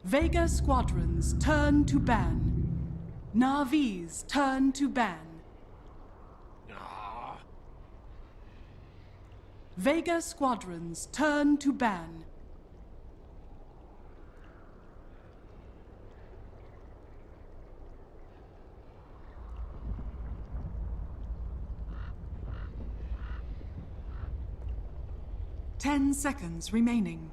Vega Squadron's turn to ban. Navi's turn to ban. Vega Squadron's turn to ban. Ten seconds remaining.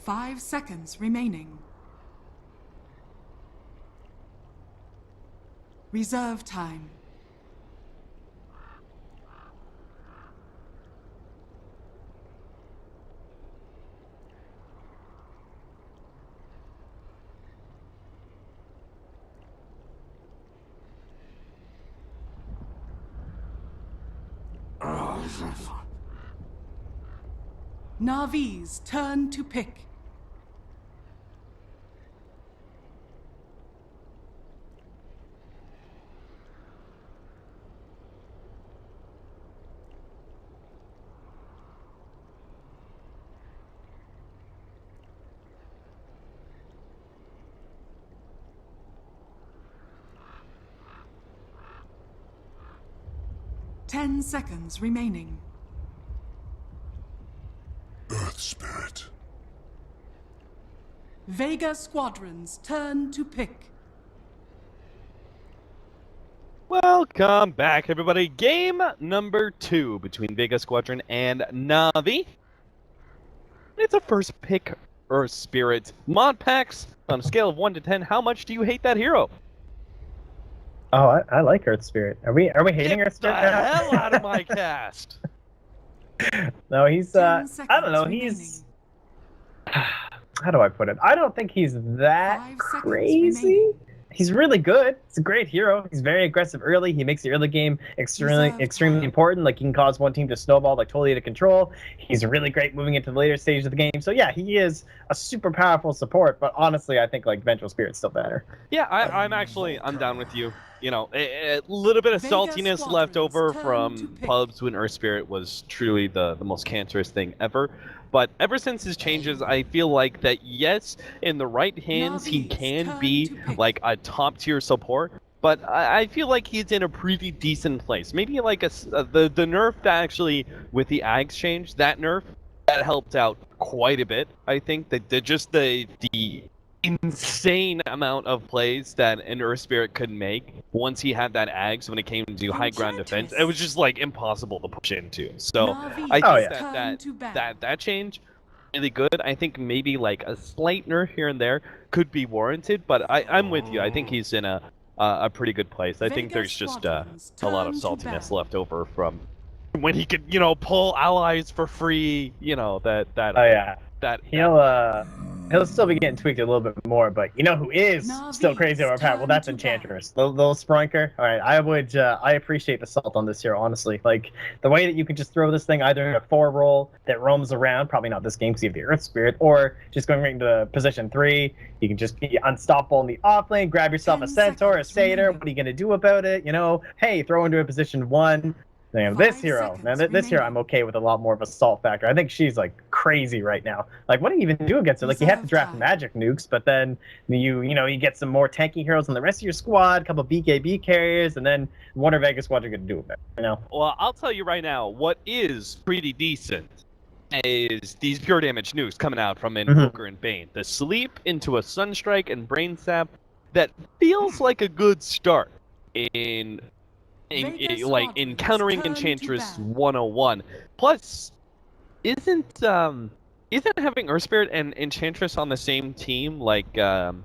5 seconds remaining. Reserve time. Navi's turn to pick. Ten seconds remaining. Earth Spirit. Vega Squadron's turn to pick. Welcome back, everybody. Game number 2 between Vega Squadron and Navi. It's a first pick Earth Spirit. Mod packs on a scale of 1 to 10. How much do you hate that hero? Oh, I like Earth Spirit. Are we hating Earth Spirit? Get the hell out of my cast. No, he's I don't know, he's how do I put it? I don't think he's that crazy. He's really good. He's a great hero. He's very aggressive early. He makes the early game extremely important. Like, he can cause one team to snowball like totally out of control. He's really great moving into the later stage of the game. So yeah, he is a super powerful support. But honestly, I think like Vengeful Spirit's still better. Yeah, I'm down with you. You know, a little bit of saltiness left over from pubs when Earth Spirit was truly the most cancerous thing ever. But ever since his changes, I feel like that, yes, in the right hands, he can be like a top-tier support. But I feel like he's in a pretty decent place. Maybe like the nerf that actually, with the Ags change, that nerf, that helped out quite a bit. I think that just the insane amount of plays that an Earth Spirit could make once he had that Ags when it came to high ground defense, it was just like impossible to push into. So I think that change really good. I think maybe like a slight nerf here and there could be warranted, but I'm with you. I think he's in a pretty good place. I think there's just a lot of saltiness left over from when he could, you know, pull allies for free. You know He'll still be getting tweaked a little bit more, but you know who is still crazy overpowered? Well, that's Enchantress. Little Spronker. All right, I appreciate the salt on this here, honestly. Like, the way that you can just throw this thing either in a 4 roll that roams around, probably not this game because you have the Earth Spirit, or just going right into position 3. You can just be unstoppable in the off lane, grab yourself a Centaur, a Satyr. What are you going to do about it? You know, hey, throw into a position 1. This hero, man, this hero, I'm okay with a lot more of a salt factor. I think she's like crazy right now. Like, what do you even do against her? Like, you have to draft magic nukes, but then you get some more tanky heroes on the rest of your squad, a couple of BKB carriers, and then what are Vega Squadron going to do with it? You know? Well, I'll tell you right now, what is pretty decent is these pure damage nukes coming out from Invoker and Bane. The sleep into a Sunstrike and Brain Sap, that feels like a good start in countering Enchantress 101. Plus, isn't having Earth Spirit and Enchantress on the same team like doesn't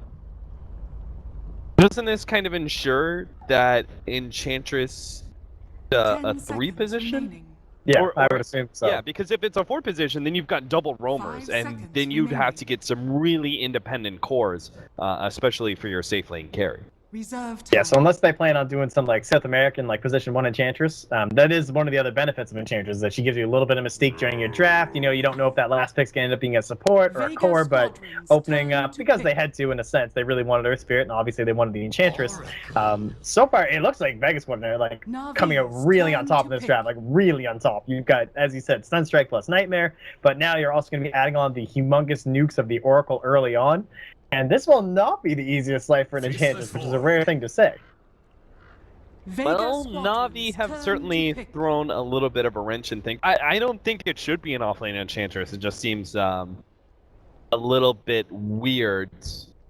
this kind of ensure that Enchantress a 3 position? Yeah, I would assume so. Yeah, because if it's a 4 position, then you've got double roamers, and then you'd have to get some really independent cores, especially for your safe lane carry. Reserve Yeah, time. so unless they plan on doing some like South American like position 1 Enchantress, that is one of the other benefits of Enchantress, that she gives you a little bit of mystique during your draft. You know, you don't know if that last pick's gonna end up being a support or a Vega core, but Squadron's opening turn up to because they pick. had to in a sense. They really wanted Earth Spirit, and obviously they wanted the Enchantress. So far, it looks like Vegas Squadron are like Navi's coming out really on turn top to of this pick. draft, like really on top. You've got, as you said, Sunstrike plus Nightmare, but now you're also going to be adding on the humongous nukes of the Oracle early on. And this will not be the easiest life for an Enchantress, which is a rare thing to say. Vega Well, Squadron's Na'Vi have turn certainly to pick. thrown a little bit of a wrench in things. I don't think it should be an offlane Enchantress. It just seems a little bit weird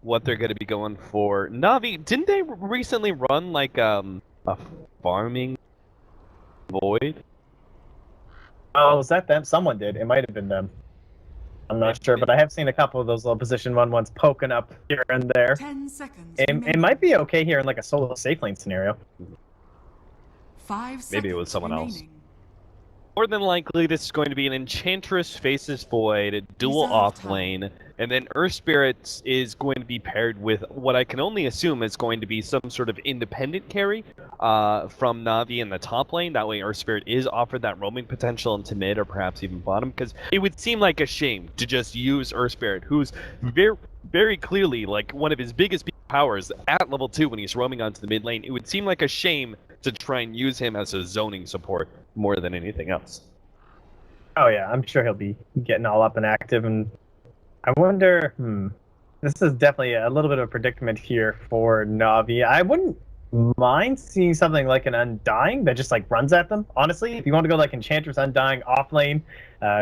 what they're going to be going for. Na'Vi, didn't they recently run like a farming void? Oh, was that them? Someone did. It might have been them. I'm not sure, but I have seen a couple of those little position 1 ones poking up here and there. 10 seconds. It might be okay here in like a solo safe lane scenario. 5 seconds. Maybe it was someone else. remaining. More than likely, this is going to be an Enchantress faces Void, dual Reserve off time. lane, and then Earth Spirits is going to be paired with what I can only assume is going to be some sort of independent carry from Na'Vi in the top lane. That way Earth Spirit is offered that roaming potential into mid or perhaps even bottom, because it would seem like a shame to just use Earth Spirit, who's very, very clearly like one of his biggest powers at level 2 when he's roaming onto the mid lane. It would seem like a shame to try and use him as a zoning support more than anything else. Oh yeah, I'm sure he'll be getting all up and active, and I wonder, this is definitely a little bit of a predicament here for Na'Vi. I wouldn't mind seeing something like an Undying that just like runs at them, honestly. If you want to go like Enchantress Undying off lane,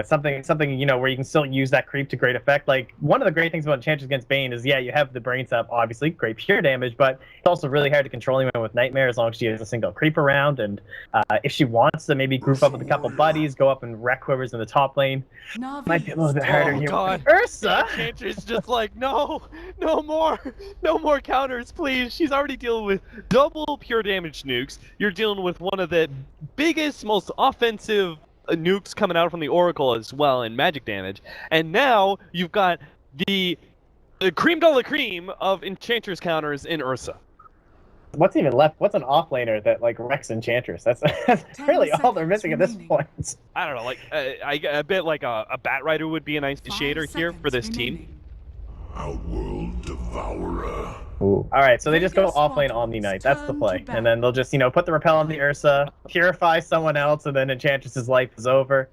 something you know, where you can still use that creep to great effect. Like, one of the great things about Enchantress against Bane is, yeah, you have the brains up, obviously, great pure damage, but it's also really hard to control him with Nightmare as long as she has a single creep around. And if she wants to maybe group up with a couple buddies, go up and wreck whoever's in the top lane, might be a little bit harder here. God. Ursa! Enchantress just like, no more counters, please. She's already dealing with double pure damage nukes. You're dealing with one of the biggest, most offensive nukes coming out from the Oracle as well in magic damage, and now you've got the cream de la cream of Enchantress counters in Ursa. What's even left? What's an offlaner that like wrecks Enchantress? That's really all they're missing at this point. I don't know, like I bet like a Bat Rider would be a nice 5 shader here for this team. remaining. Outworld Devourer. Ooh. All right, so they just go Vega off lane Squadron's Omni Knight. That's the turn play, to bat. and then they'll just put the repel on the Ursa, purify someone else, and then Enchantress's life is over.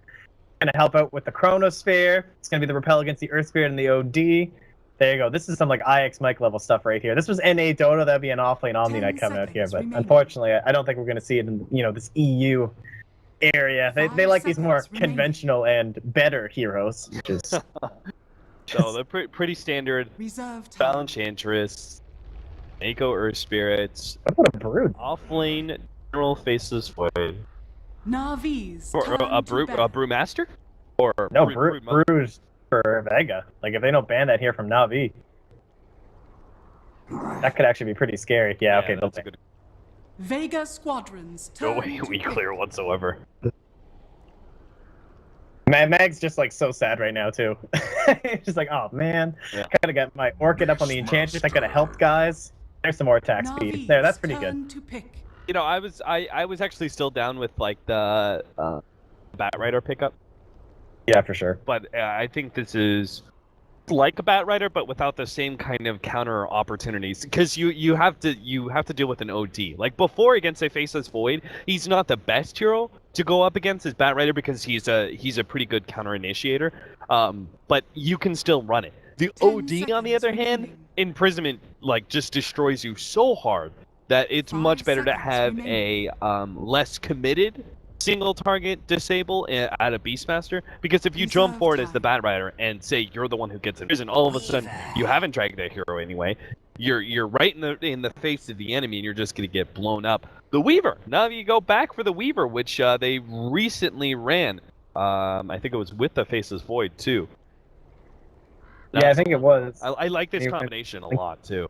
Gonna help out with the Chronosphere. It's gonna be the repel against the Earth Spirit and the OD. There you go. This is some like IX Mike level stuff right here. This was NA Dota. That'd be an offlane Omni 10 Knight coming out here, but seconds remaining. unfortunately, I don't think we're gonna see it in this EU area. They 5 like these more seconds remaining. conventional and better heroes, which is So they're pretty standard. Reserve time. Balance Enchantress, Mako Earth Spirits, what a brood. offlane General Faces Void, Navi's or turn a to bat. Brewmaster, or No, Brew- Bruise for Vega. Like, if they don't ban that here from Na'Vi, that could actually be pretty scary. Yeah, okay. that's a good. Vega Squadron's No turn way to we pick. clear whatsoever. Mag's just like so sad right now too. Just like, oh man, Yeah. Could have got my Orchid up on the Enchantress. I could have helped guys. There's some more attack speed. Navi's There, that's pretty good. turn to pick. You know, I was actually still down with like the Bat Rider pickup, Yeah, for sure. but I think this is like a Bat Rider, but without the same kind of counter opportunities, because you have to deal with an OD. Like before against a Faceless Void, he's not the best hero to go up against as Bat Rider because he's a pretty good counter initiator. But you can still run it. The 10 OD on the seconds other hand, remaining. imprisonment like just destroys you so hard that it's 5 much better to seconds have remaining. a less committed single target disable at a Beastmaster, because if you jump Reserve forward as time. the Bat Rider and say you're the one who gets it, and all of a sudden you haven't dragged that hero anyway, you're right in the face of the enemy and you're just gonna get blown up. The Weaver. Now you go back for the Weaver, which they recently ran. I think it was with the Faceless Void too. Yeah, I think it was. I like this I- combination a lot too.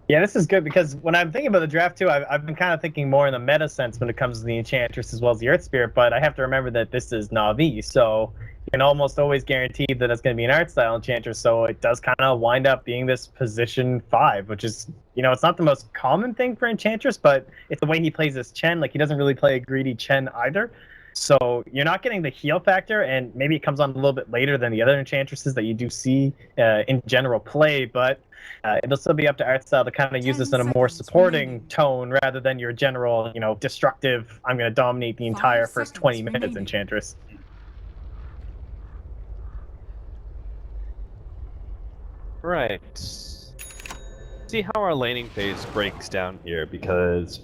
Yeah, this is good because when I'm thinking about the draft too, I've been kind of thinking more in the meta sense when it comes to the Enchantress as well as the Earth Spirit, but I have to remember that this is Na'Vi, so you can almost always guarantee that it's going to be an art style Enchantress, so it does kind of wind up being this position 5, which is, it's not the most common thing for Enchantress, but it's the way he plays his Chen. Like, he doesn't really play a greedy Chen either. So you're not getting the heal factor, and maybe it comes on a little bit later than the other Enchantresses that you do see in general play, but it'll still be up to Artstyle to kind of use this in a more supporting tone rather than your general, destructive, I'm going to dominate the entire first 20 minutes Enchantress. Right. See how our laning phase breaks down here, because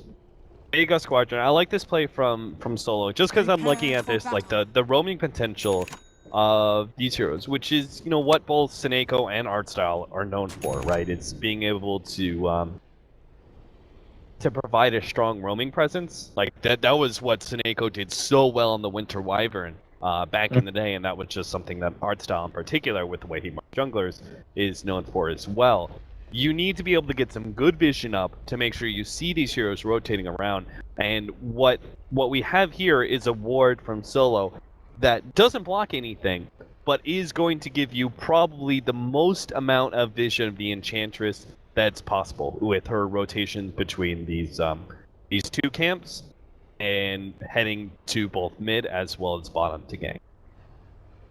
Vega Squadron, I like this play from Solo, just because I'm looking at this, like, the roaming potential of these heroes, which is, what both Seneko and Artstyle are known for, right? It's being able to provide a strong roaming presence. Like, that was what Seneko did so well on the Winter Wyvern back in the day, and that was just something that Artstyle in particular, with the way he marks junglers, is known for as well. You need to be able to get some good vision up to make sure you see these heroes rotating around. And what we have here is a ward from Solo that doesn't block anything, but is going to give you probably the most amount of vision of the Enchantress that's possible with her rotations between these two camps and heading to both mid as well as bottom to gank.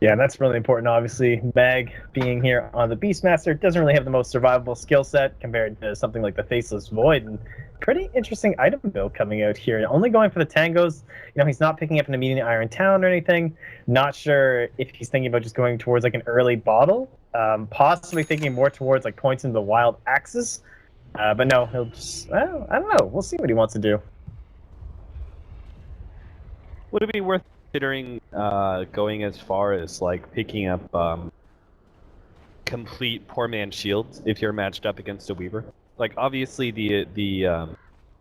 Yeah, that's really important. Obviously, Mag being here on the Beastmaster doesn't really have the most survivable skill set compared to something like the Faceless Void. And pretty interesting item build coming out here. Only going for the tangos. He's not picking up an immediate Iron Talon or anything. Not sure if he's thinking about just going towards like an early bottle. Possibly thinking more towards like points into the wild axis. But no, he'll just, I don't know. We'll see what he wants to do. Would it be worth considering going as far as like picking up complete poor man's shields if you're matched up against a Weaver? Like, obviously the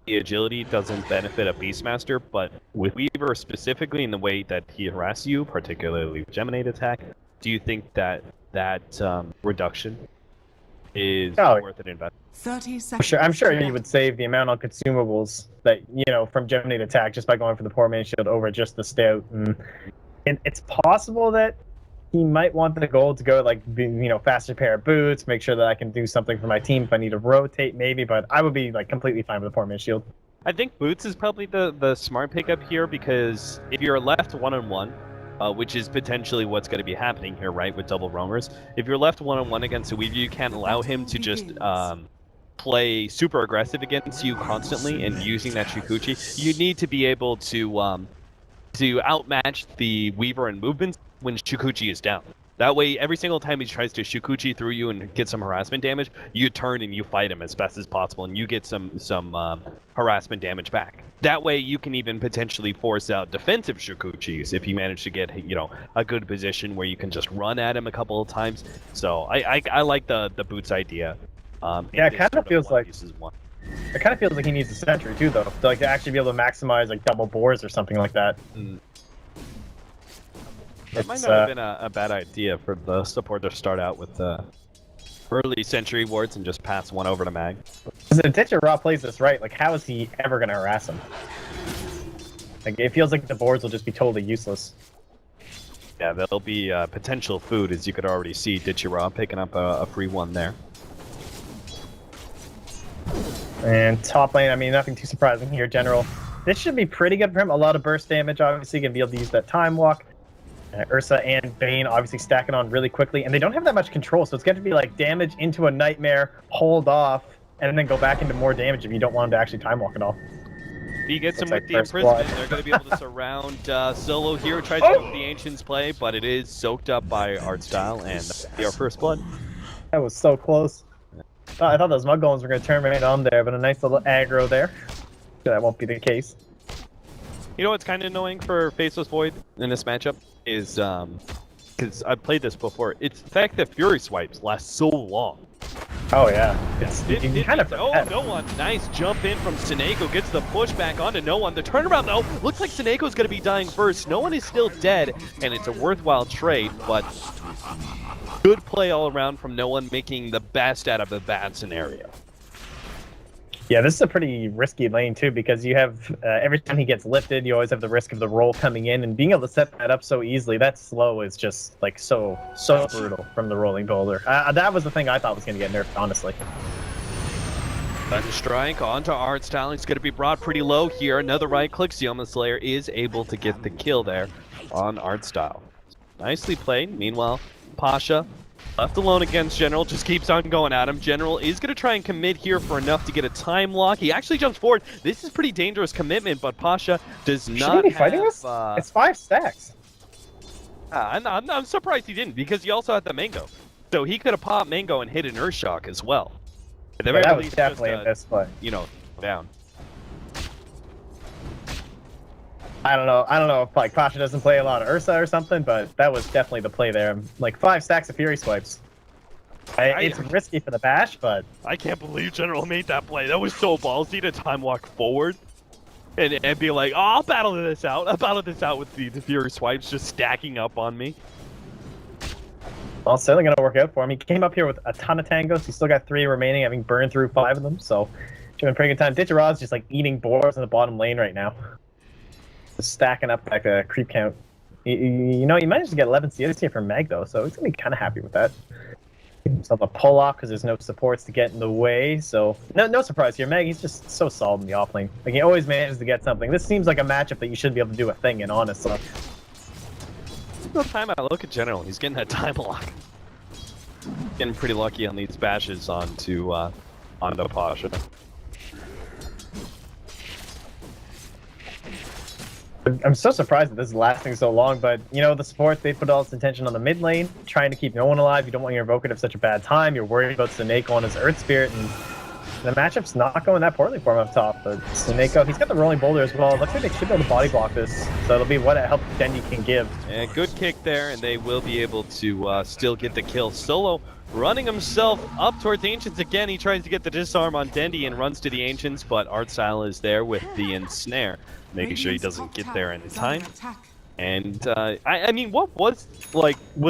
agility doesn't benefit a Beastmaster, but with Weaver specifically in the way that he harasses you, particularly with Geminate attack, do you think that reduction is worth an investment? 30 seconds. I'm sure you would save the amount on consumables that, from Geminate attack just by going for the poor man's shield over just the stout. And it's possible that he might want the goal to go like, faster pair of boots, make sure that I can do something for my team if I need to rotate maybe, but I would be like completely fine with the poor man's shield. I think boots is probably the smart pickup here, because if you're left one-on-one, which is potentially what's going to be happening here, right, with double roamers. If you're left one-on-one against a Weaver, you can't allow him to just play super aggressive against you constantly and using that Shukuchi. You need to be able to outmatch the Weaver in movements when Shukuchi is down. That way, every single time he tries to Shukuchi through you and get some harassment damage, you turn and you fight him as fast as possible, and you get some harassment damage back. That way, you can even potentially force out defensive Shukuchis if you manage to get a good position where you can just run at him a couple of times. So I like the boots idea. Yeah, it kind of feels like he needs a sentry too, though, to actually be able to maximize like double boars or something like that. It might not have been a bad idea for the support to start out with early sentry wards and just pass one over to Mag. If Ditcher Raw plays this right, like, how is he ever going to harass him? Like, it feels like the boards will just be totally useless. Yeah, there'll be potential food, as you could already see. Ditcher Raw picking up a free one there. And top lane, I mean, nothing too surprising here, General. This should be pretty good for him. A lot of burst damage, obviously, going to be able to use that time walk. Ursa and Bane obviously stacking on really quickly, and they don't have that much control, so it's going to be like damage into a nightmare, hold off, and then go back into more damage if you don't want him to actually time walk at all. He gets him with the imprisonment. They're going to be able to surround Solo here. Tries to go for the Ancient's play, but it is soaked up by Artstyle, and our first blood. That was so close. Oh, I thought those Mud Golems were going to turn right on there, but a nice little aggro there. That won't be the case. You know what's kind of annoying for Faceless Void in this matchup is, because I've played this before, it's the fact that Fury swipes last so long. Oh yeah, you kind of forget. No one, nice jump in from Seneko, gets the push back onto No One. The turnaround though, looks like Seneko's going to be dying first. No One is still dead, and it's a worthwhile trade, but good play all around from No One, making the best out of a bad scenario. Yeah, this is a pretty risky lane too, because you have every time he gets lifted, you always have the risk of the roll coming in, and being able to set that up so easily. That slow is just like so brutal from the rolling boulder. That was the thing I thought was going to get nerfed, honestly. Strike onto Art Style. He's going to be brought pretty low here. Another right click. Sioma Slayer is able to get the kill there on Art Style. Nicely played. Meanwhile, Pasha left alone against General, just keeps on going at him. General is going to try and commit here for enough to get a time lock. He actually jumps forward. This is pretty dangerous commitment, but Pasha does not Should he be fighting this? It's 5 stacks. I'm surprised he didn't, because he also had the Mango. So he could have popped Mango and hit an Earthshock as well. Yeah, that was definitely a misplay. You know, down. I don't know if like Pasha doesn't play a lot of Ursa or something, but that was definitely the play there. Like 5 stacks of Fury swipes. It's risky for the bash, but I can't believe General made that play. That was so ballsy to time walk forward and be like, oh, I'll battle this out. I'll battle this out with the Fury swipes just stacking up on me. Well, it's certainly going to work out for him. He came up here with a ton of tangos. He's still got 3 remaining, having burned through 5 of them, so should have been a pretty good time. Ditchera's just like eating boars in the bottom lane right now. Just stacking up like a creep count. You know, he managed to get 11 CS here from Meg, though, so he's going to be kind of happy with that. Give himself a pull-off because there's no supports to get in the way, so no surprise here. Meg, he's just so solid in the offlane. Like, he always manages to get something. This seems like a matchup that you should be able to do a thing in, honestly. No time I look at General. He's getting that time lock. Getting pretty lucky on these bashes onto Pasha. I'm so surprised that this is lasting so long, but you know, the support, they put all its attention on the mid lane, trying to keep no one alive. You don't want your Invoker to have such a bad time. You're worried about Snake on his Earth Spirit, and the matchup's not going that poorly for him up top. But Snake, he's got the rolling boulder as well. Looks like they should be able to body block this, so it'll be what help Dendy can give. And good kick there, and they will be able to still get the kill. Solo running himself up towards the Ancients again. He tries to get the disarm on Dendy and runs to the Ancients, but Artstyle is there with the ensnare, making sure he doesn't get there in time. And I mean, what was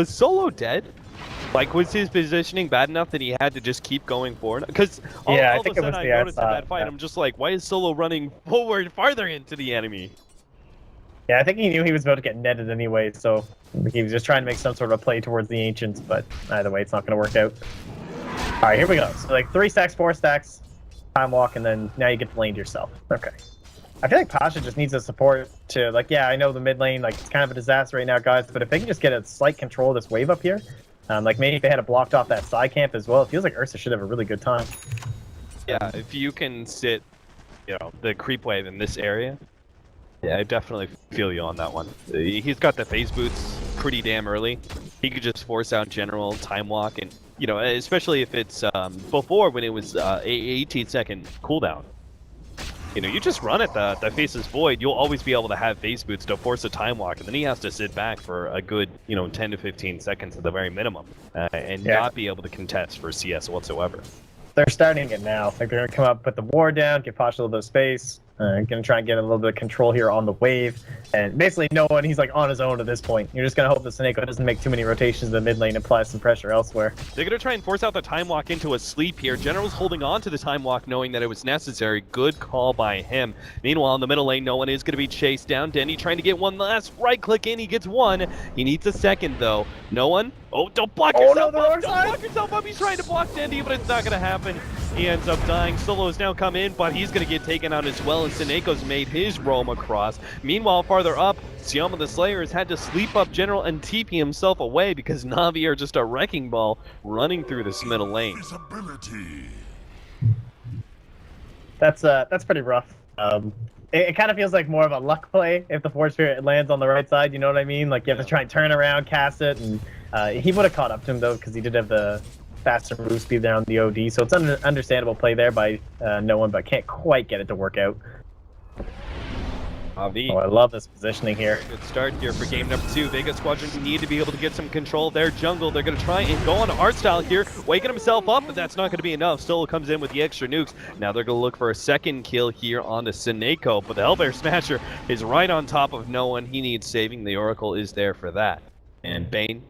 Solo dead? Like, was his positioning bad enough that he had to just keep going forward? Because all of a sudden I noticed in that fight, I'm just like, why is Solo running forward farther into the enemy? Yeah, I think he knew he was about to get netted anyway, so he was just trying to make some sort of play towards the Ancients, but either way, it's not going to work out. Alright, here we go. So, like, 3 stacks, 4 stacks, time walk, and then now you get the lane to yourself. Okay. I feel like Pasha just needs a support to, like, yeah, I know the mid lane, like, it's kind of a disaster right now, guys, but if they can just get a slight control of this wave up here, like, maybe if they had it blocked off that side camp as well, it feels like Ursa should have a really good time. Yeah, if you can sit, you know, the creep wave in this area, yeah, I definitely feel you on that one. He's got the phase boots pretty damn early. He could just force out General, time walk, and, you know, especially if it's before when it was 18-second cooldown. You know, you just run at the face's void, you'll always be able to have phase boots to force a time walk, and then he has to sit back for a good, you know, 10 to 15 seconds at the very minimum, and not be able to contest for CS whatsoever. They're starting it now. Like, they're going to come up, put the ward down, give Pasha a little bit of space. Going to try and get a little bit of control here on the wave. And basically no one, he's like on his own at this point. You're just going to hope that Sneko doesn't make too many rotations in the mid lane and apply some pressure elsewhere. They're going to try and force out the time walk into a sleep here. General's holding on to the time walk knowing that it was necessary. Good call by him. Meanwhile, in the middle lane, no one is going to be chased down. Denny trying to get one last right click in. He gets one. He needs a second though. No one. Oh, don't block yourself up. Don't block yourself up. He's trying to block Dendy, but it's not going to happen. He ends up dying. Solo has now come in, but he's going to get taken out as well, and Sineko's made his roam across. Meanwhile, farther up, Sioma the Slayer has had to sleep up General and TP himself away because Na'Vi are just a wrecking ball running through this middle lane. That's pretty rough. It kind of feels like more of a luck play if the Force Spirit lands on the right side, you know what I mean? Like, you have to try and turn around, cast it, and he would have caught up to him, though, because he did have the faster move speed there on the OD, so it's an understandable play there by no one, but can't quite get it to work out. Avi. Oh, I love this positioning here. Good start here for game number 2. Vega Squadron need to be able to get some control of their jungle. They're going to try and go on Artstyle here, waking himself up, but that's not going to be enough. Solo comes in with the extra nukes. Now they're going to look for a second kill here on the Sineko, but the Hellbear Smasher is right on top of no one. He needs saving. The Oracle is there for that. And Bane,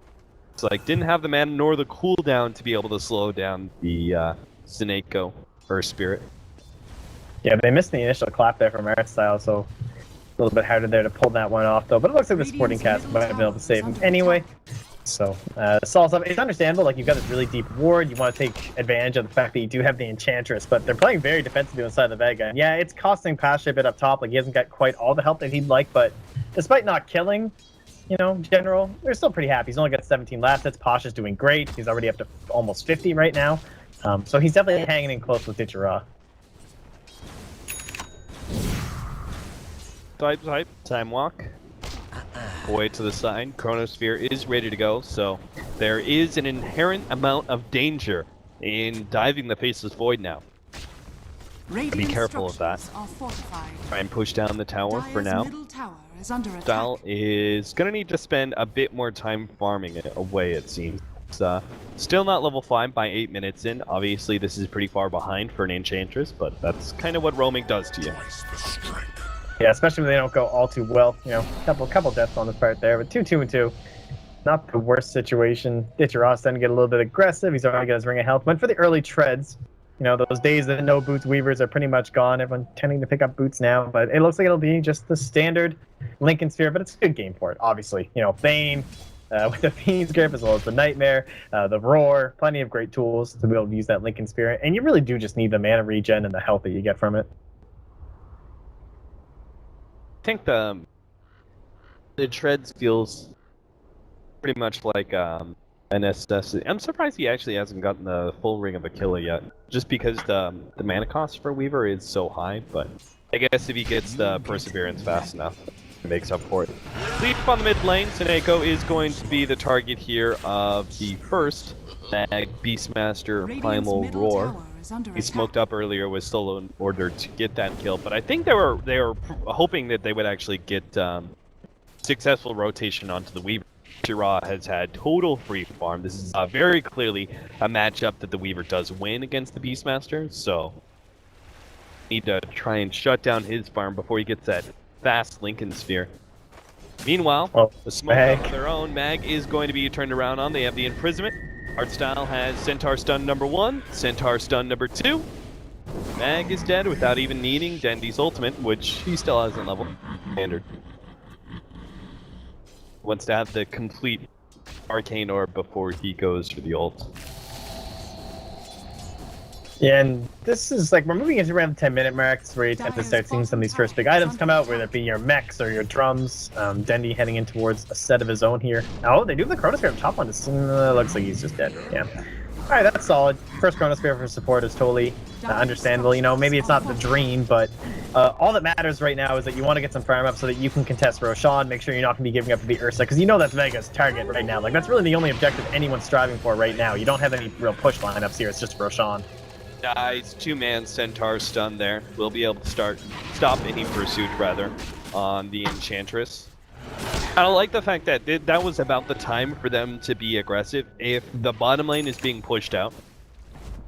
it's like, didn't have the mana nor the cooldown to be able to slow down the Sineko, or Spirit. Yeah, they missed the initial clap there from art style, so a little bit harder there to pull that one off, though. But it looks like the supporting cast might have been able to save him anyway. So, Saul's up. It's understandable. Like, you've got this really deep ward. You want to take advantage of the fact that you do have the Enchantress, but they're playing very defensively inside the Vega. And yeah, it's costing Pasha a bit up top. Like, he hasn't got quite all the help that he'd like, but despite not killing, you know, general, they're still pretty happy. He's only got 17 last hits. Pasha's doing great. He's already up to almost 50 right now. So he's definitely hanging in close with Ditchera. Type. Time walk. Away to the side. Chronosphere is ready to go, so there is an inherent amount of danger in diving the Faceless Void now. Be careful of that. Try and push down the tower for now. Style is going to need to spend a bit more time farming it away, it seems. Still not level 5 by 8 minutes in. Obviously, this is pretty far behind for an Enchantress, but that's kind of what roaming does to you. Yeah, especially when they don't go all too well. You know, couple deaths on this part there, but 2-2-2. Not the worst situation. Ditchera's starting to get a little bit aggressive. He's already got his ring of health. Went for the early treads. You know, those days that no boots weavers are pretty much gone. Everyone's tending to pick up boots now, but it looks like it'll be just the standard Lincoln Sphere, but it's a good game for it, obviously. You know, Bane, with the Fiend's Grip, as well as the Nightmare, the Roar, plenty of great tools to be able to use that Lincoln Sphere, and you really do just need the mana regen and the health that you get from it. I think the treads feels pretty much like a necessity. I'm surprised he actually hasn't gotten the full Ring of Aquila yet, just because the mana cost for Weaver is so high, but I guess if he gets the Perseverance fast enough, it makes up for it. Sleep on the mid lane. Seneko is going to be the target here of the first Mag Beastmaster Primal Roar. He smoked up earlier, was still in order to get that kill, but I think they were hoping that they would actually get successful rotation onto the Weaver. Shira has had total free farm. This is very clearly a matchup that the Weaver does win against the Beastmaster, so need to try and shut down his farm before he gets that fast Lincoln Sphere. Meanwhile, the smoke of their own, Mag is going to be turned around on. They have the Imprisonment. Artstyle has Centaur Stun number 1, Centaur Stun number 2. Mag is dead without even needing Dendy's ultimate, which he still hasn't leveled. Standard. Wants to have the complete Arcane Orb before he goes for the ult. Yeah, and this is like, we're moving into around the 10-minute mark. It's where you tend to start seeing some of these first big items come out, whether it be your mechs or your drums. Dendy heading in towards a set of his own here. Oh, they do have the Chronosphere up top on this. Looks like he's just dead. Yeah. Alright, that's solid. First Chronosphere for support is totally understandable. You know, maybe it's not the dream, but all that matters right now is that you want to get some farm up so that you can contest Roshan, make sure you're not going to be giving up to the Ursa, because you know that's Vega's target right now. Like, that's really the only objective anyone's striving for right now. You don't have any real push lineups here, it's just Roshan. Dies, 2-man Centaur stun there. We'll be able to stop any pursuit, rather, on the Enchantress. I like the fact that that was about the time for them to be aggressive. If the bottom lane is being pushed out,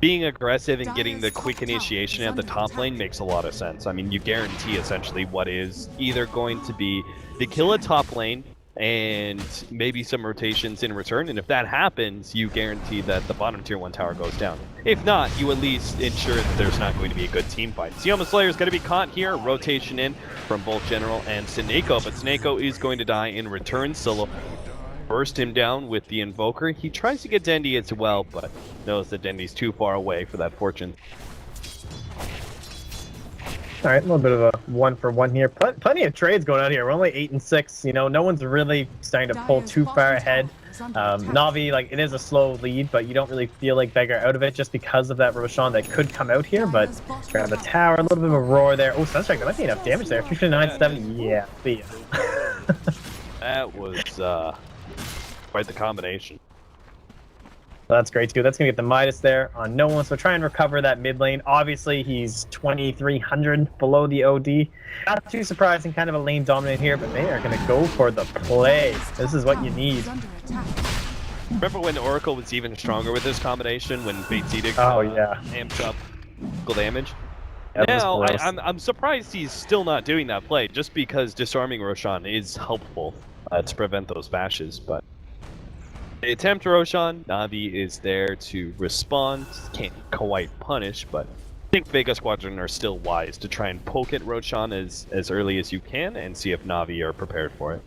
being aggressive and getting the quick initiation at the top lane makes a lot of sense. I mean, you guarantee essentially what is either going to be the kill at top lane and maybe some rotations in return, and if that happens, you guarantee that the bottom tier 1 tower goes down. If not, you at least ensure that there's not going to be a good team fight. Sioma Slayer is going to be caught here, rotation in from both General and Seneko, but Seneko is going to die in return. Solo burst him down with the Invoker. He tries to get Dendy as well, but knows that Dendy's too far away for that fortune. Alright, a little bit of a 1-for-1 here. Plenty of trades going on here. We're only 8-6. You know, no one's really starting to pull too far ahead. Na'Vi, like, it is a slow lead, but you don't really feel like Vega out of it just because of that Roshan that could come out here. But grab the tower, a little bit of a roar there. Oh, Sunstrike, that might be enough damage there. 59-7. Yeah, see ya. That was quite the combination. So that's great too. That's going to get the Midas there on no one. So try and recover that mid lane. Obviously, he's 2,300 below the OD. Not too surprising, kind of a lane dominant here, but they are going to go for the play. This is what you need. Remember when Oracle was even stronger with this combination, when Bates Edict amped up physical damage? Now, I'm surprised he's still not doing that play, just because disarming Roshan is helpful to prevent those bashes, but they attempt Roshan. Na'Vi is there to respond. Can't quite punish, but think Vega Squadron are still wise to try and poke at Roshan as early as you can and see if Na'Vi are prepared for it.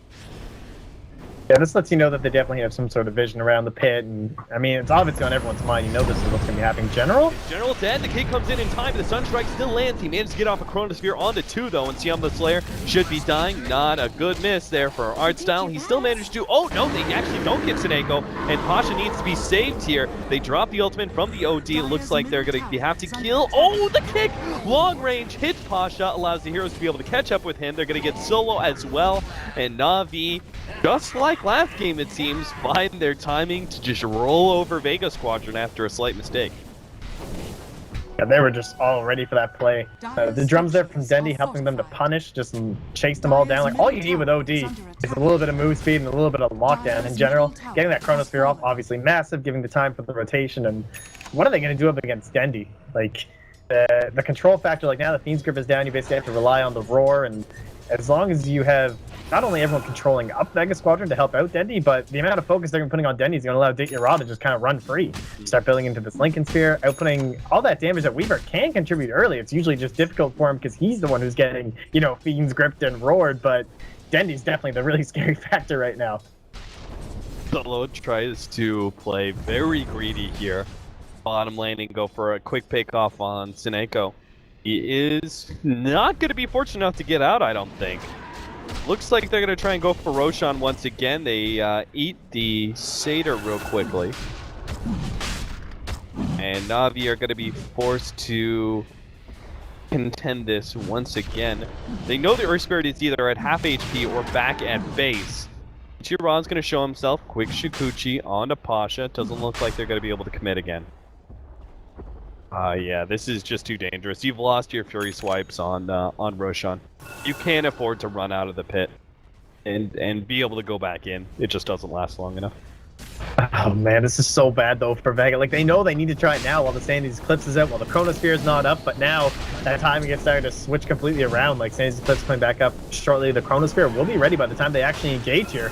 Yeah, this lets you know that they definitely have some sort of vision around the pit, and I mean, it's obviously on everyone's mind. You know this is what's going to be happening. General? General dead. The kick comes in time, but the Sunstrike still lands. He managed to get off a Chronosphere onto 2, though, and Siam the Slayer should be dying. Not a good miss there for Artstyle. He still managed to... Oh, no, they actually don't get Seneko, and Pasha needs to be saved here. They drop the ultimate from the OD. It looks like they're going to have to kill... Oh, the kick! Long range hits Pasha, allows the heroes to be able to catch up with him. They're going to get solo as well, and Na'Vi, just like last game, it seems, find their timing to just roll over Vega Squadron after a slight mistake. Yeah, they were just all ready for that play. The drums there from Dendi helping them to punish, just chase them all down. Like, all you need with OD is a little bit of move speed and a little bit of lockdown in general. Getting that Chronosphere off, obviously massive, giving the time for the rotation. And what are they going to do up against Dendi? Like, the control factor, like now the Fiend's Grip is down, you basically have to rely on the Roar, and as long as you have not only everyone controlling up Vega Squadron to help out Dendi, but the amount of focus they're putting on Dendi is going to allow Ditya to just kind of run free. Start building into this Lincoln Sphere, outputting all that damage that Weaver can contribute early. It's usually just difficult for him because he's the one who's getting, you know, Fiends gripped and roared, but Dendi's definitely the really scary factor right now. Solo tries to play very greedy here. Bottom lane and go for a quick pick off on Seneko. He is not going to be fortunate enough to get out, I don't think. Looks like they're going to try and go for Roshan once again. They eat the Satyr real quickly. And Na'Vi are going to be forced to contend this once again. They know the Earth Spirit is either at half HP or back at base. Chiron's going to show himself. Quick Shikuchi onto Pasha. Doesn't look like they're going to be able to commit again. Yeah, this is just too dangerous. You've lost your Fury swipes on Roshan. You can't afford to run out of the pit and be able to go back in. It just doesn't last long enough. Oh man, this is so bad though for Vega. Like, they know they need to try it now while the Sandy's Eclipse is out, while the Chronosphere is not up, but now that timing gets started to switch completely around. Like, Sandy's Eclipse coming back up shortly. The Chronosphere will be ready by the time they actually engage here.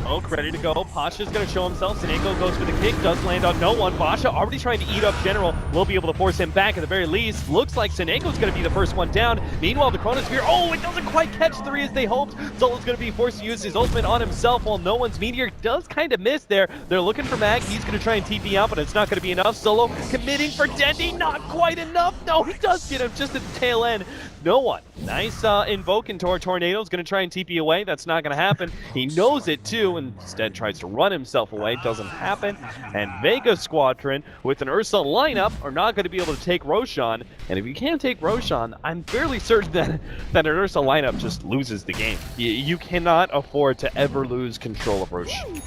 Oak ready to go. Pasha's going to show himself. Seneko goes for the kick. Does land on no one. Pasha already trying to eat up General. Will be able to force him back at the very least. Looks like Seneko's going to be the first one down. Meanwhile, the Chronosphere, oh, it doesn't quite catch 3 as they hoped. Solo's going to be forced to use his ultimate on himself while no one's Meteor does kind of miss there. They're looking for Mag. He's going to try and TP out, but it's not going to be enough. Solo committing for Dendi. Not quite enough. No, he does get him just at the tail end. No one. Nice invoke into our Tornado. Is going to try and TP away. That's not going to happen. He knows it too, and instead tries to run himself away. Doesn't happen. And Vega Squadron, with an Ursa lineup, are not going to be able to take Roshan. And if you can't take Roshan, I'm fairly certain that an Ursa lineup just loses the game. You cannot afford to ever lose control of Roshan.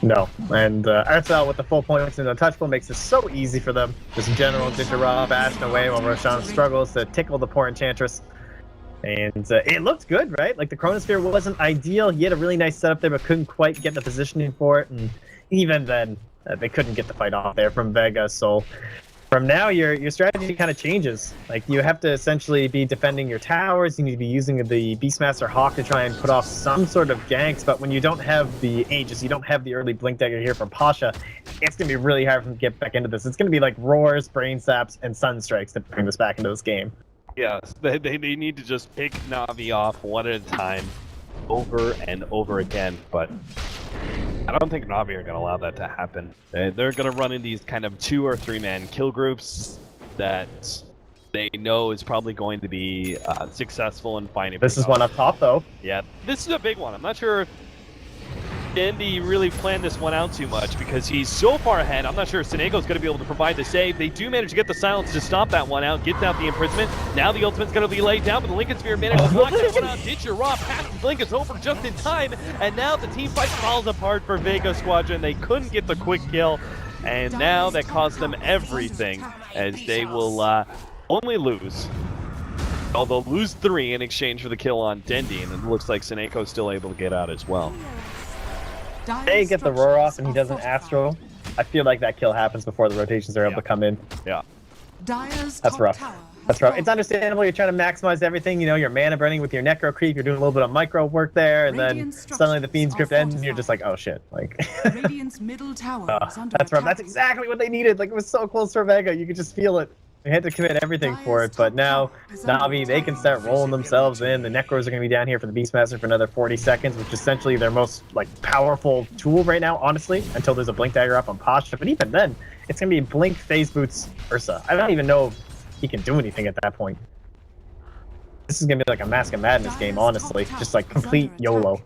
No, and Artstyle with the full points and untouchable makes it so easy for them. Just in general, Ditya bashing away while Roshan struggles to tickle the poor Enchantress. And it looked good, right? Like, the Chronosphere wasn't ideal. He had a really nice setup there, but couldn't quite get the positioning for it. And even then, they couldn't get the fight off there from Vega. So from now, your strategy kind of changes. Like, you have to essentially be defending your towers. You need to be using the Beastmaster Hawk to try and put off some sort of ganks. But when you don't have the Aegis, you don't have the early Blink Dagger here from Pasha, it's going to be really hard for them to get back into this. It's going to be like Roars, Brain Saps, and Sunstrikes to bring this back into this game. Yes, they need to just pick Na'Vi off one at a time, over and over again, but I don't think Na'Vi are going to allow that to happen. They're going to run in these kind of 2 or 3 man kill groups that they know is probably going to be successful in finding. This is one up top, though. Yeah, this is a big one. I'm not sure if Dendi really planned this one out too much because he's so far ahead. I'm not sure if Senego's going to be able to provide the save. They do manage to get the silence to stop that one out, gets out the imprisonment. Now the ultimate's going to be laid down, but the Lincoln Sphere managed to block that one out. Ditcher Raw passes Lincoln's over just in time, and now the team fight falls apart for Vega Squadron. They couldn't get the quick kill, and now that cost them everything, as they will only lose. Although lose 3 in exchange for the kill on Dendi, and it looks like Seneko's still able to get out as well. They get the roar off and he doesn't Astro. I feel like that kill happens before the rotations are able to come in. Yeah. That's rough. That's rough. It's understandable. You're trying to maximize everything. You know, your mana burning with your Necro Creep. You're doing a little bit of micro work there, and then suddenly the Fiend's Grip ends, and you're just like, oh shit. Like, Radiant's middle tower is under that's rough. attack. That's exactly what they needed. Like, it was so close for Vega. You could just feel it. They had to commit everything for it, but now Na'Vi, they can start rolling themselves in. The Necros are going to be down here for the Beastmaster for another 40 seconds, which is essentially their most like powerful tool right now, honestly, until there's a Blink Dagger up on Pasha. But even then, it's going to be Blink, Phase Boots, Ursa. I don't even know if he can do anything at that point. This is going to be like a Mask of Madness game, honestly. Just like complete YOLO.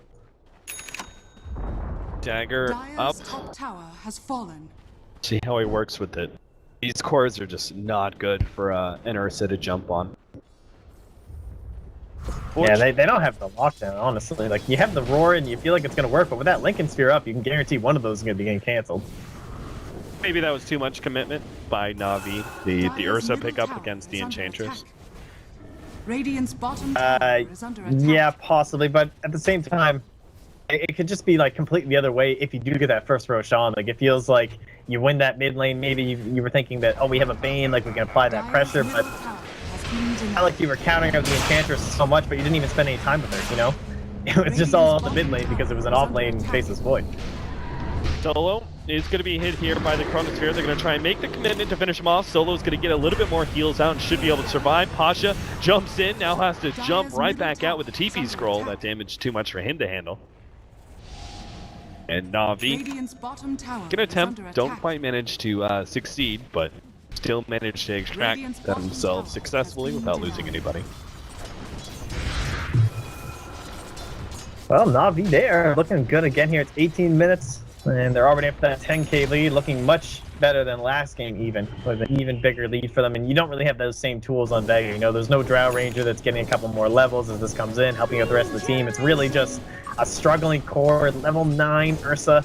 Dagger up. Top tower has fallen. See how he works with it. These cores are just not good for an Ursa to jump on. Yeah, they don't have the lockdown, honestly. Like, you have the Roar and you feel like it's going to work, but with that Lincoln Sphere up, you can guarantee one of those is going to be getting canceled. Maybe that was too much commitment by Na'Vi, the Ursa pickup against the Enchantress. Radiant's bottom tower is under attack. Yeah, possibly, but at the same time, it could just be like completely the other way if you do get that first Roshan. Like, it feels like you win that mid lane, maybe you were thinking that, oh, we have a Bane, like we can apply that pressure, but not like you were countering out the Enchantress so much, but you didn't even spend any time with her, you know? It was just all on the mid lane because it was an off lane Faceless Void. Solo is going to be hit here by the Chronosphere. They're going to try and make the commitment to finish him off. Solo's going to get a little bit more heals out and should be able to survive. Pasha jumps in, now has to jump right back out with the TP scroll. That damage too much for him to handle. And Na'Vi can attempt, don't quite manage to succeed, but still manage to extract themselves successfully without losing anybody. Well, Na'Vi, they are looking good again here. It's 18 minutes, and they're already up to that 10k lead, looking much better than last game even, with an even bigger lead for them. And you don't really have those same tools on Vega. You know, there's no Drow Ranger that's getting a couple more levels as this comes in, helping out the rest of the team. It's really just a struggling core, level 9 Ursa,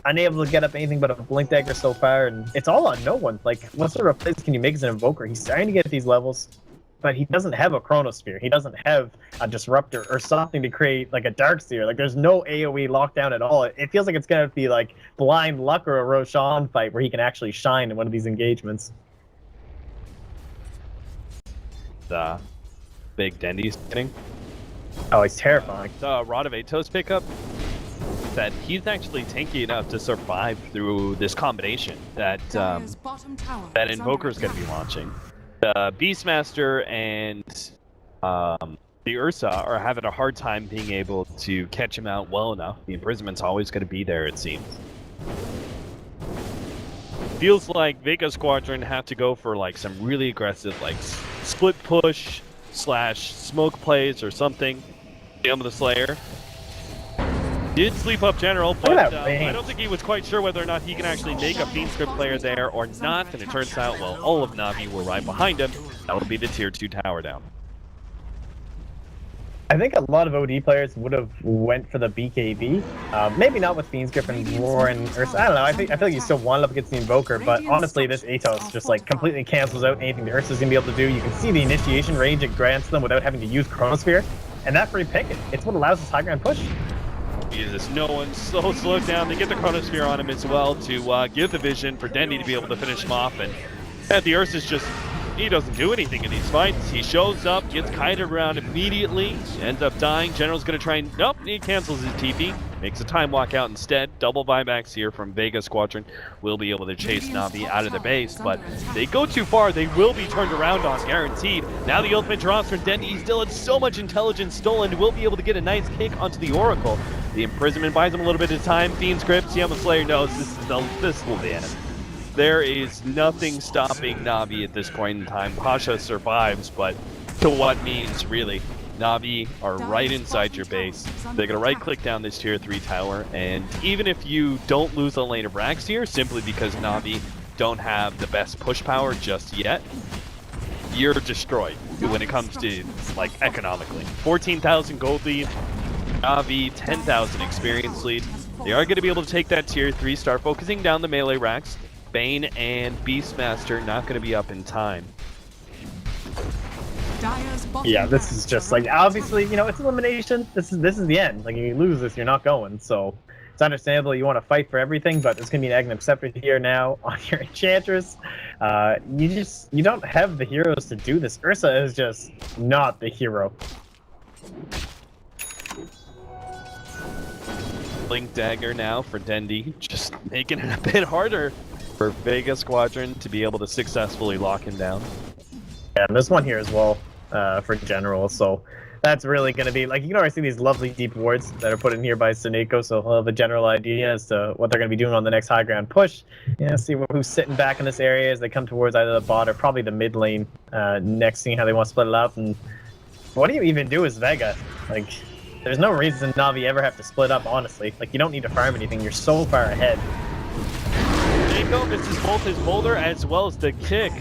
unable to get up anything but a Blink Dagger so far, and it's all on no one. Like, what sort of plays can you make as an Invoker? He's starting to get these levels, but he doesn't have a Chronosphere. He doesn't have a Disruptor or something to create like a Darkseer. Like, there's no AoE lockdown at all. It feels like it's going to be like blind luck or a Roshan fight where he can actually shine in one of these engagements. The big Dendy's getting. Oh, he's terrifying. The Rod of Atos pickup, that he's actually tanky enough to survive through this combination that that Invoker's going to be launching. The Beastmaster and the Ursa are having a hard time being able to catch him out well enough. The imprisonment's always going to be there, it seems. Feels like Vega Squadron have to go for like some really aggressive like split push / smoke plays or something. Deal with the Slayer. Did sleep up General, but I don't think he was quite sure whether or not he can actually make a Fiend Script player there or not, and it turns out, well, all of Na'Vi were right behind him. That would be the tier 2 tower down. I think a lot of OD players would have went for the BKB. Maybe not with Fiend Script and Roar and Ursa. I don't know. I feel like you still want up against the Invoker, but honestly, this Atos just like completely cancels out anything the Ursa's gonna be able to do. You can see the initiation range it grants them without having to use Chronosphere, and that free picket. It's what allows this high ground push. Jesus, no one's so slowed down. They get the Chronosphere on him as well to give the vision for Dendy to be able to finish him off. And the Ursa's just, he doesn't do anything in these fights. He shows up, gets kited around immediately, ends up dying. General's going to try and, nope, he cancels his TP. Makes a time walk out instead. Double buybacks here from Vega Squadron. Will be able to chase Na'Vi out of their base, but they go too far. They will be turned around on, guaranteed. Now the ultimate draws for Dendy. He still had so much intelligence stolen. Will be able to get a nice kick onto the Oracle. The imprisonment buys him a little bit of time. Fiend Script, Siama Slayer knows this will be it. There is nothing stopping Na'Vi at this point in time. Pasha survives, but to what means, really? Na'Vi are right inside your base. They're going to right-click down this tier 3 tower, and even if you don't lose a lane of Rax here, simply because Na'Vi don't have the best push power just yet, you're destroyed when it comes to, like, economically. 14,000 gold lead, Na'Vi 10,000 experience lead. They are going to be able to take that tier 3, start focusing down the melee Rax. Bane and Beastmaster not going to be up in time. Yeah, this is just like, obviously, you know, it's elimination. This is the end. Like, if you lose this, you're not going. So it's understandable you want to fight for everything, but it's going to be an Aghanim Scepter here now on your Enchantress. You don't have the heroes to do this. Ursa is just not the hero. Blink Dagger now for Dendy, just making it a bit harder for Vega Squadron to be able to successfully lock him down. Yeah, and there's one here as well for general, so that's really going to be, like, you can already see these lovely deep wards that are put in here by Suneko, so he'll have a general idea as to what they're going to be doing on the next high ground push. Yeah, see who's sitting back in this area as they come towards either the bot or probably the mid lane next, seeing how they want to split it up. And what do you even do as Vega? Like, there's no reason Na'Vi ever have to split up, honestly. Like, you don't need to farm anything, you're so far ahead. Jacob misses both his boulder as well as the kick.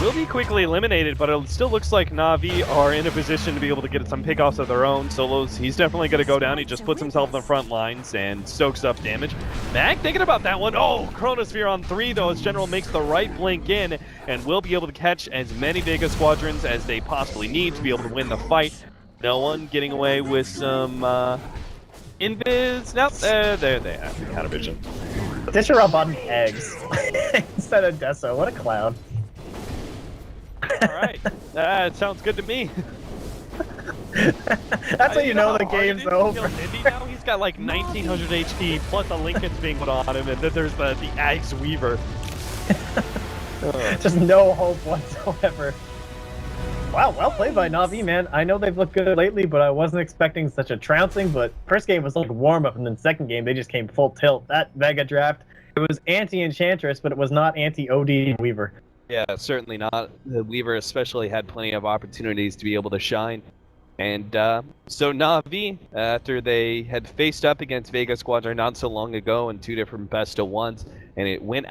Will be quickly eliminated, but it still looks like Na'Vi are in a position to be able to get some pickoffs of their own. Solos, he's definitely going to go down. He just puts himself in the front lines and soaks up damage. Mag thinking about that one. Oh, Chronosphere on 3, though, as General makes the right blink in and will be able to catch as many Vega Squadrons as they possibly need to be able to win the fight. No one getting away with some invis. Nope, there they have the counter vision. Disher up on eggs instead of Deso. What a clown. Alright, that sounds good to me. That's how you know the game's over. Now he's got like 1900 HP plus a Lincoln's being put on him, and then there's the Axe Weaver. Just no hope whatsoever. Wow, well played by Na'Vi, man. I know they've looked good lately, but I wasn't expecting such a trouncing. But first game was like warm-up, and then second game, they just came full tilt. That Vega draft, it was anti-Enchantress, but it was not anti-OD Weaver. Yeah, certainly not. The Weaver especially had plenty of opportunities to be able to shine. And so Na'Vi, after they had faced up against Vega Squadron not so long ago in 2 different best-of-1s, and it went